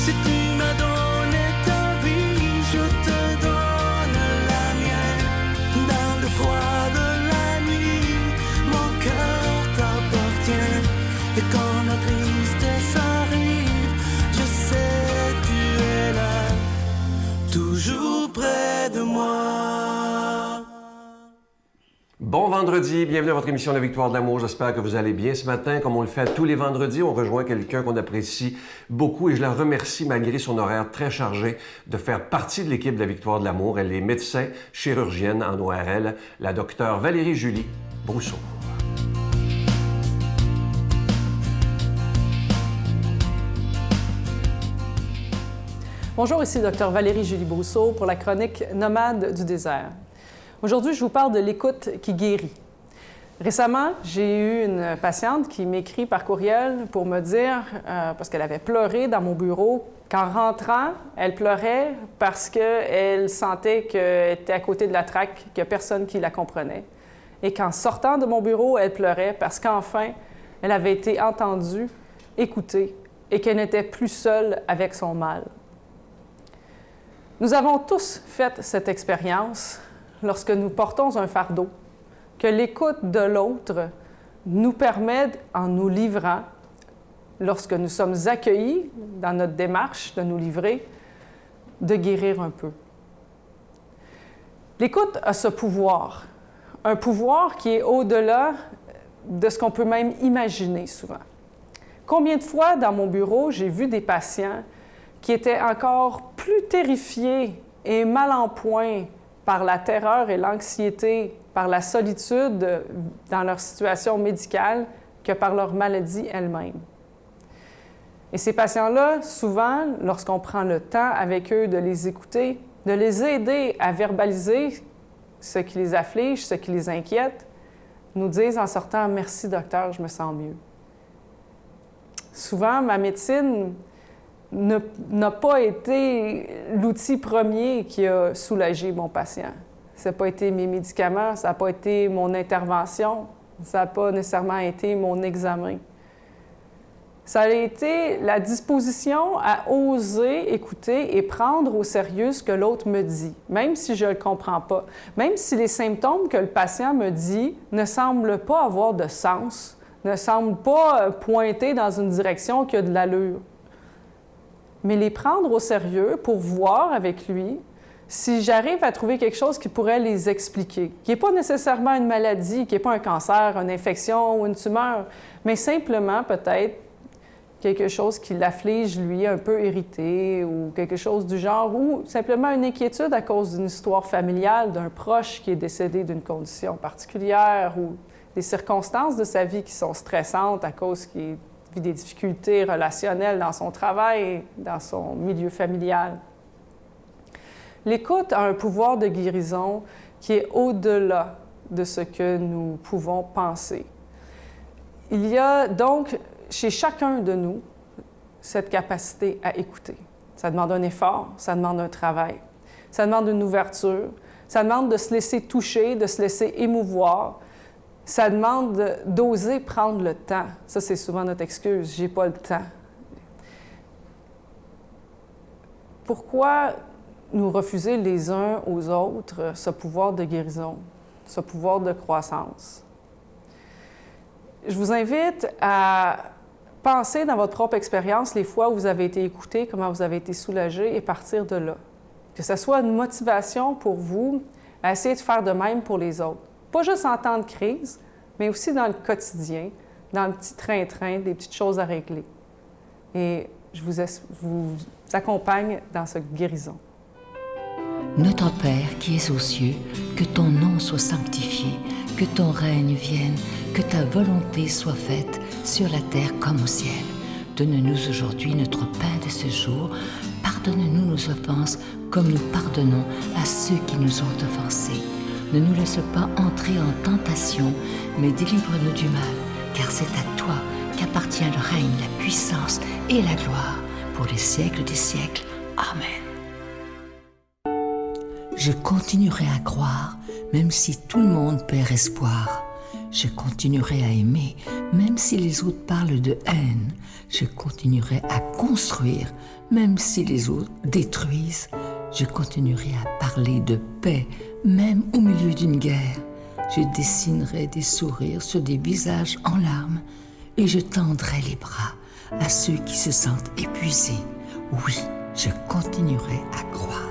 Si tu m'as donné ta vie, je te donne la mienne. Dans le froid de la nuit, mon cœur t'appartient. Et quand la tristesse arrive, je sais tu es là, toujours près de moi. Bon vendredi, bienvenue à votre émission La Victoire de l'amour. J'espère que vous allez bien ce matin. Comme on le fait tous les vendredis, on rejoint quelqu'un qu'on apprécie beaucoup et je la remercie malgré son horaire très chargé de faire partie de l'équipe de La Victoire de l'amour. Elle est médecin, chirurgienne en ORL, la docteure Valérie-Julie Brousseau. Bonjour, ici Dr Valérie-Julie Brousseau pour la chronique Nomade du désert. Aujourd'hui, je vous parle de l'écoute qui guérit. Récemment, j'ai eu une patiente qui m'écrit par courriel pour me dire, parce qu'elle avait pleuré dans mon bureau, qu'en rentrant, elle pleurait parce qu'elle sentait qu'elle était à côté de la traque, qu'il n'y a personne qui la comprenait. Et qu'en sortant de mon bureau, elle pleurait parce qu'enfin, elle avait été entendue, écoutée et qu'elle n'était plus seule avec son mal. Nous avons tous fait cette expérience lorsque nous portons un fardeau, que l'écoute de l'autre nous permet, en nous livrant, lorsque nous sommes accueillis dans notre démarche de nous livrer, de guérir un peu. L'écoute a ce pouvoir, un pouvoir qui est au-delà de ce qu'on peut même imaginer souvent. Combien de fois dans mon bureau, j'ai vu des patients qui étaient encore plus terrifiés et mal en point par la terreur et l'anxiété, par la solitude dans leur situation médicale que par leur maladie elle-même. Et ces patients-là, souvent, lorsqu'on prend le temps avec eux de les écouter, de les aider à verbaliser ce qui les afflige, ce qui les inquiète, nous disent en sortant « Merci docteur, je me sens mieux ». Souvent, ma médecine n'a pas été l'outil premier qui a soulagé mon patient. Ça n'a pas été mes médicaments, ça n'a pas été mon intervention, ça n'a pas nécessairement été mon examen. Ça a été la disposition à oser écouter et prendre au sérieux ce que l'autre me dit, même si je ne le comprends pas, même si les symptômes que le patient me dit ne semblent pas avoir de sens, ne semblent pas pointer dans une direction qui a de l'allure. Mais les prendre au sérieux pour voir avec lui si j'arrive à trouver quelque chose qui pourrait les expliquer, qui n'est pas nécessairement une maladie, qui n'est pas un cancer, une infection ou une tumeur, mais simplement peut-être quelque chose qui l'afflige, lui, un peu irrité ou quelque chose du genre, ou simplement une inquiétude à cause d'une histoire familiale, d'un proche qui est décédé d'une condition particulière ou des circonstances de sa vie qui sont stressantes à cause qu'il vit des difficultés relationnelles dans son travail, dans son milieu familial. L'écoute a un pouvoir de guérison qui est au-delà de ce que nous pouvons penser. Il y a donc chez chacun de nous cette capacité à écouter. Ça demande un effort, ça demande un travail, ça demande une ouverture, ça demande de se laisser toucher, de se laisser émouvoir. Ça demande d'oser prendre le temps. Ça, c'est souvent notre excuse. J'ai pas le temps. Pourquoi nous refuser les uns aux autres ce pouvoir de guérison, ce pouvoir de croissance? Je vous invite à penser dans votre propre expérience les fois où vous avez été écouté, comment vous avez été soulagé et partir de là. Que ce soit une motivation pour vous à essayer de faire de même pour les autres. Pas juste en temps de crise, mais aussi dans le quotidien, dans le petit train-train, des petites choses à régler. Et je vous accompagne dans cette guérison. Notre Père qui es aux cieux, que ton nom soit sanctifié, que ton règne vienne, que ta volonté soit faite sur la terre comme au ciel. Donne-nous aujourd'hui notre pain de ce jour. Pardonne-nous nos offenses comme nous pardonnons à ceux qui nous ont offensés. Ne nous laisse pas entrer en tentation, mais délivre-nous du mal, car c'est à toi qu'appartient le règne, la puissance et la gloire, pour les siècles des siècles. Amen. Je continuerai à croire, même si tout le monde perd espoir. Je continuerai à aimer, Même si les autres parlent de haine, je continuerai à construire. Même si les autres détruisent, je continuerai à parler de paix, même au milieu d'une guerre. Je dessinerai des sourires sur des visages en larmes et je tendrai les bras à ceux qui se sentent épuisés. Oui, je continuerai à croire.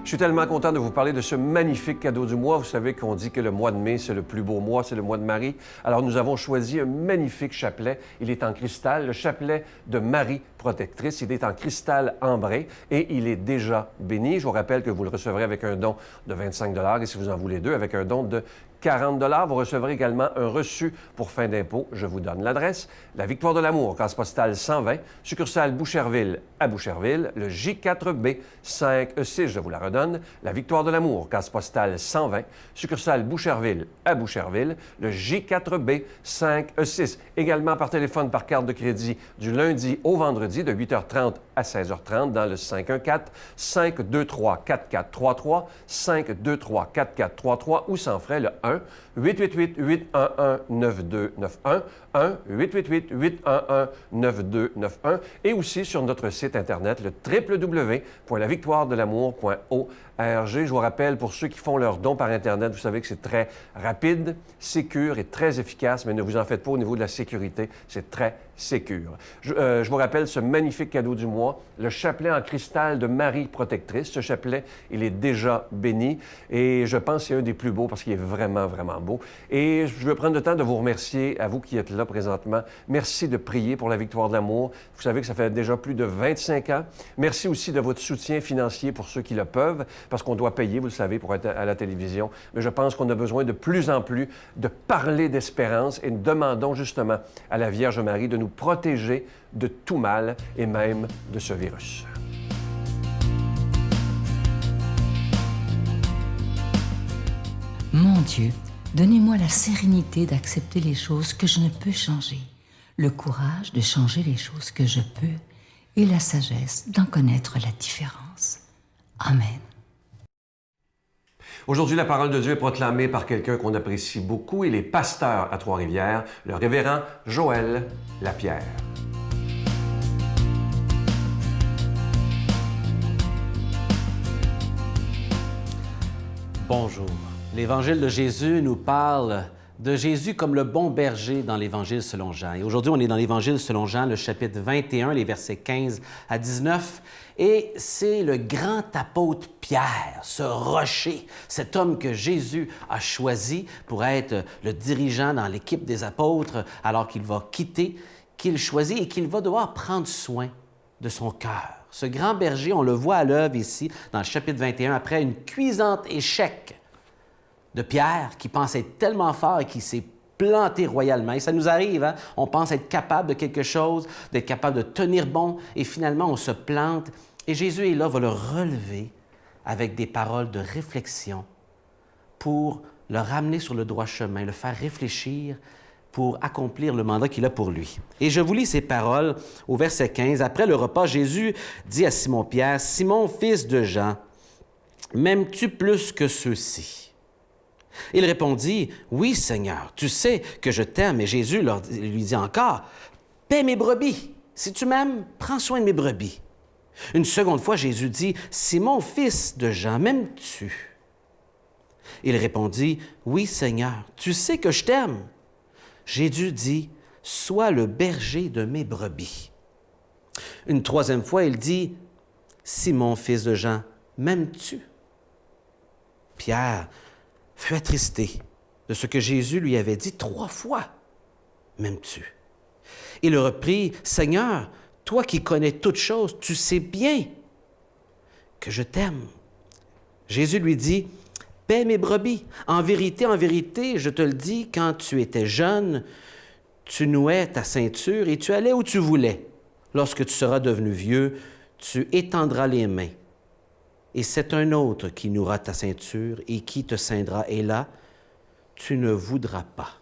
Je suis tellement content de vous parler de ce magnifique cadeau du mois. Vous savez qu'on dit que le mois de mai, c'est le plus beau mois, c'est le mois de Marie. Alors, nous avons choisi un magnifique chapelet. Il est en cristal, le chapelet de Marie protectrice. Il est en cristal ambré et il est déjà béni. Je vous rappelle que vous le recevrez avec un don de 25 $ et si vous en voulez deux, avec un don de 40 $. Vous recevrez également un reçu pour fin d'impôt. Je vous donne l'adresse. La Victoire de l'amour, case postale 120, succursale Boucherville à Boucherville, le J4B 5E6, je vous la redonne. La Victoire de l'amour, case postale 120, succursale Boucherville à Boucherville, le J4B 5E6. Également par téléphone, par carte de crédit, du lundi au vendredi, de 8h30 à 16h30, dans le 514-523-4433, 523-4433 ou sans frais, le 1-888-811-9291, 1-888-811-9291 et aussi sur notre site Internet, le www.lavictoiredelamour.org. Je vous rappelle, pour ceux qui font leurs dons par Internet, vous savez que c'est très rapide, sécure et très efficace, mais ne vous en faites pas au niveau de la sécurité, c'est très sécure. Je vous rappelle ce magnifique cadeau du mois, le chapelet en cristal de Marie protectrice. Ce chapelet, il est déjà béni et je pense que c'est un des plus beaux parce qu'il est vraiment, vraiment beau. Et je veux prendre le temps de vous remercier, à vous qui êtes là présentement. Merci de prier pour la Victoire de l'amour. Vous savez que ça fait déjà plus de 25 ans. Merci aussi de votre soutien financier pour ceux qui le peuvent, parce qu'on doit payer, vous le savez, pour être à la télévision. Mais je pense qu'on a besoin de plus en plus de parler d'espérance et nous demandons justement à la Vierge Marie de nous protéger de tout mal et même de ce virus. Mon Dieu, donnez-moi la sérénité d'accepter les choses que je ne peux changer, le courage de changer les choses que je peux et la sagesse d'en connaître la différence. Amen. Aujourd'hui, la parole de Dieu est proclamée par quelqu'un qu'on apprécie beaucoup. Il est pasteur à Trois-Rivières, le révérend Joël Lapierre. Bonjour. L'Évangile de Jésus nous parle de Jésus comme le bon berger dans l'Évangile selon Jean. Et aujourd'hui, on est dans l'Évangile selon Jean, le chapitre 21, les versets 15 à 19. Et c'est le grand apôtre Pierre, ce rocher, cet homme que Jésus a choisi pour être le dirigeant dans l'équipe des apôtres alors qu'il va quitter, qu'il choisit et qu'il va devoir prendre soin de son cœur. Ce grand berger, on le voit à l'œuvre ici dans le chapitre 21, après une cuisante échec de Pierre qui pensait être tellement fort et qui s'est planté royalement. Et ça nous arrive, hein? On pense être capable de quelque chose, d'être capable de tenir bon, et finalement on se plante. Et Jésus est là, va le relever avec des paroles de réflexion pour le ramener sur le droit chemin, le faire réfléchir pour accomplir le mandat qu'il a pour lui. Et je vous lis ces paroles au verset 15. Après le repas, Jésus dit à Simon-Pierre, « Simon, fils de Jean, m'aimes-tu plus que ceux-ci? » Il répondit, « Oui, Seigneur, tu sais que je t'aime. » Et Jésus lui dit encore, « Paie mes brebis. Si tu m'aimes, prends soin de mes brebis. » Une seconde fois, Jésus dit, « Simon, fils de Jean, m'aimes-tu? » Il répondit, « Oui, Seigneur, tu sais que je t'aime. » Jésus dit, « Sois le berger de mes brebis. » Une troisième fois, il dit, « Simon, fils de Jean, m'aimes-tu? » Pierre fut attristé de ce que Jésus lui avait dit 3 fois. « M'aimes-tu? » Il reprit, « Seigneur, toi qui connais toutes choses, tu sais bien que je t'aime. » Jésus lui dit, « Paie mes brebis. En vérité, je te le dis, quand tu étais jeune, tu nouais ta ceinture et tu allais où tu voulais. Lorsque tu seras devenu vieux, tu étendras les mains. Et c'est un autre qui nouera ta ceinture et qui te ceindra. Et là, tu ne voudras pas. »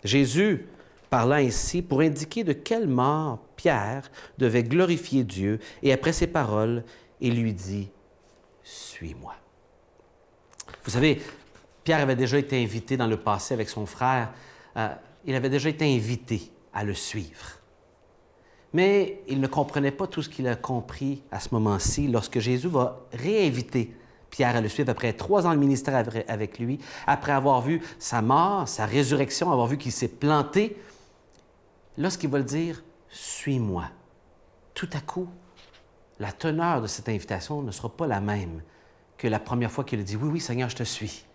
Jésus parla ainsi pour indiquer de quelle mort Pierre devait glorifier Dieu. Et après ces paroles, il lui dit, « Suis-moi. » Vous savez, Pierre avait déjà été invité dans le passé avec son frère il avait déjà été invité à le suivre. Mais il ne comprenait pas tout ce qu'il a compris à ce moment-ci lorsque Jésus va réinviter Pierre à le suivre après 3 ans de ministère avec lui, après avoir vu sa mort, sa résurrection, avoir vu qu'il s'est planté. Lorsqu'il va le dire « Suis-moi », tout à coup, la teneur de cette invitation ne sera pas la même que la première fois qu'il a dit « Oui, oui, Seigneur, je te suis ».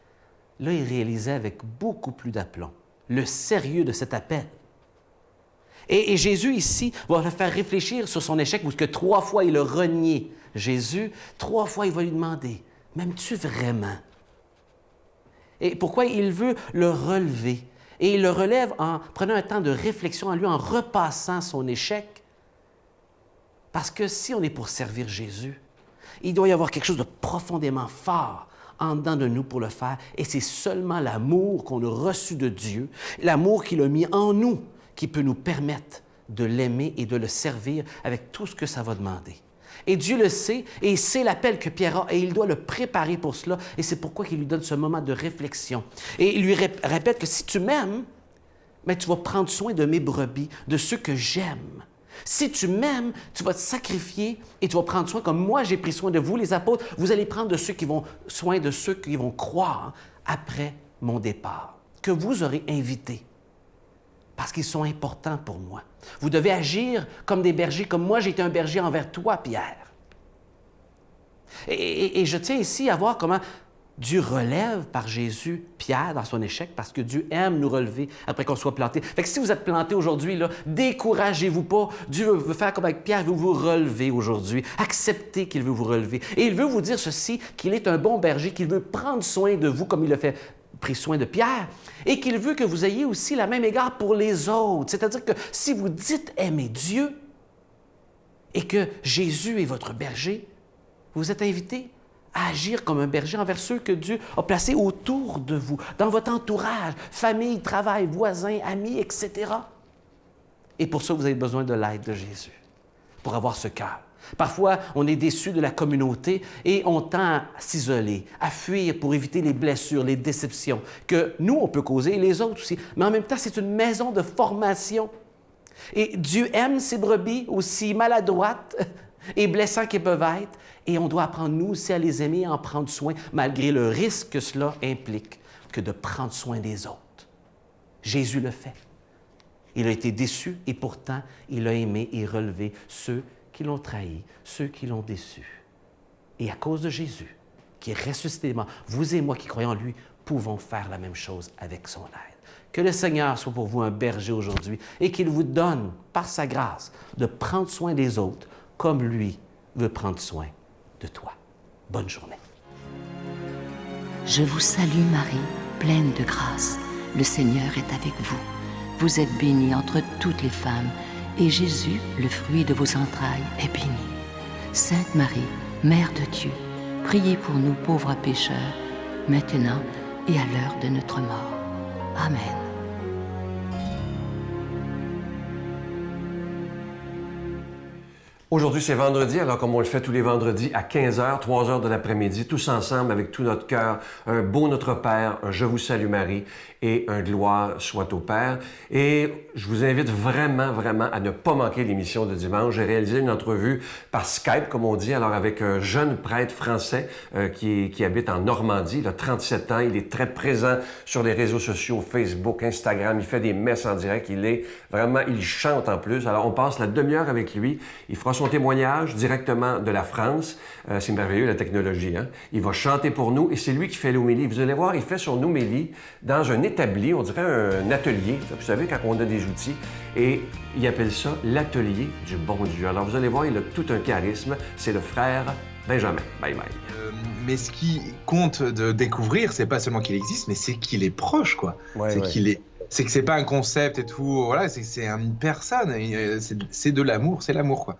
Là, il réalisait avec beaucoup plus d'aplomb le sérieux de cet appel. Et Jésus, ici, va le faire réfléchir sur son échec, parce que 3 fois, il a renié Jésus. 3 fois, il va lui demander « M'aimes-tu vraiment? » Et pourquoi il veut le relever? Et il le relève en prenant un temps de réflexion en lui, en repassant son échec. Parce que si on est pour servir Jésus, il doit y avoir quelque chose de profondément fort en dedans de nous pour le faire. Et c'est seulement l'amour qu'on a reçu de Dieu, l'amour qu'il a mis en nous, qui peut nous permettre de l'aimer et de le servir avec tout ce que ça va demander. Et Dieu le sait, et c'est l'appel que Pierre a, et il doit le préparer pour cela, et c'est pourquoi il lui donne ce moment de réflexion. Et il lui répète que si tu m'aimes, bien, tu vas prendre soin de mes brebis, de ceux que j'aime. Si tu m'aimes, tu vas te sacrifier et tu vas prendre soin, comme moi j'ai pris soin de vous, les apôtres, vous allez prendre soin de ceux qui vont croire après mon départ, que vous aurez invités. Parce qu'ils sont importants pour moi. Vous devez agir comme des bergers, comme moi j'ai été un berger envers toi, Pierre. Et je tiens ici à voir comment Dieu relève par Jésus Pierre dans son échec, parce que Dieu aime nous relever après qu'on soit planté. Fait que si vous êtes planté aujourd'hui, là, découragez-vous pas. Dieu veut faire comme avec Pierre, il veut vous relever aujourd'hui. Acceptez qu'il veut vous relever. Et il veut vous dire ceci, qu'il est un bon berger, qu'il veut prendre soin de vous comme il a pris soin de Pierre, et qu'il veut que vous ayez aussi la même égard pour les autres. C'est-à-dire que si vous dites aimer Dieu et que Jésus est votre berger, vous êtes invité à agir comme un berger envers ceux que Dieu a placés autour de vous, dans votre entourage, famille, travail, voisins, amis, etc. Et pour ça, vous avez besoin de l'aide de Jésus, pour avoir ce cœur. Parfois, on est déçu de la communauté et on tend à s'isoler, à fuir pour éviter les blessures, les déceptions que nous, on peut causer et les autres aussi. Mais en même temps, c'est une maison de formation. Et Dieu aime ses brebis, aussi maladroites et blessantes qu'elles peuvent être. Et on doit apprendre, nous aussi, à les aimer et en prendre soin, malgré le risque que cela implique, que de prendre soin des autres. Jésus le fait. Il a été déçu et pourtant, il a aimé et relevé ceux qui l'ont trahi, ceux qui l'ont déçu. Et à cause de Jésus, qui est ressuscité des morts, vous et moi qui croyons en lui, pouvons faire la même chose avec son aide. Que le Seigneur soit pour vous un berger aujourd'hui et qu'il vous donne, par sa grâce, de prendre soin des autres comme lui veut prendre soin de toi. Bonne journée. Je vous salue Marie, pleine de grâce. Le Seigneur est avec vous. Vous êtes bénie entre toutes les femmes, et Jésus, le fruit de vos entrailles, est béni. Sainte Marie, Mère de Dieu, priez pour nous pauvres pécheurs, maintenant et à l'heure de notre mort. Amen. Aujourd'hui, c'est vendredi, alors comme on le fait tous les vendredis à 15h, 3h de l'après-midi, tous ensemble avec tout notre cœur, un beau Notre Père, un Je vous salue Marie et un Gloire soit au Père. Et je vous invite vraiment, vraiment à ne pas manquer l'émission de dimanche. J'ai réalisé une entrevue par Skype, comme on dit, alors avec un jeune prêtre français qui habite en Normandie, il a 37 ans, il est très présent sur les réseaux sociaux, Facebook, Instagram, il fait des messes en direct, il chante en plus. Alors on passe la demi-heure avec lui, il fera son témoignage directement de la France. C'est merveilleux, la technologie, hein? Il va chanter pour nous et c'est lui qui fait l'homélie. Vous allez voir, il fait son homélie dans un établi, on dirait un atelier. Vous savez, quand on a des outils. Et il appelle ça l'atelier du bon Dieu. Alors vous allez voir, il a tout un charisme. C'est le frère Benjamin. Bye bye. Mais ce qui compte de découvrir, c'est pas seulement qu'il existe, mais c'est qu'il est proche, quoi. Ouais, c'est que c'est pas un concept et tout. Voilà, c'est une personne. C'est de l'amour, c'est l'amour, quoi.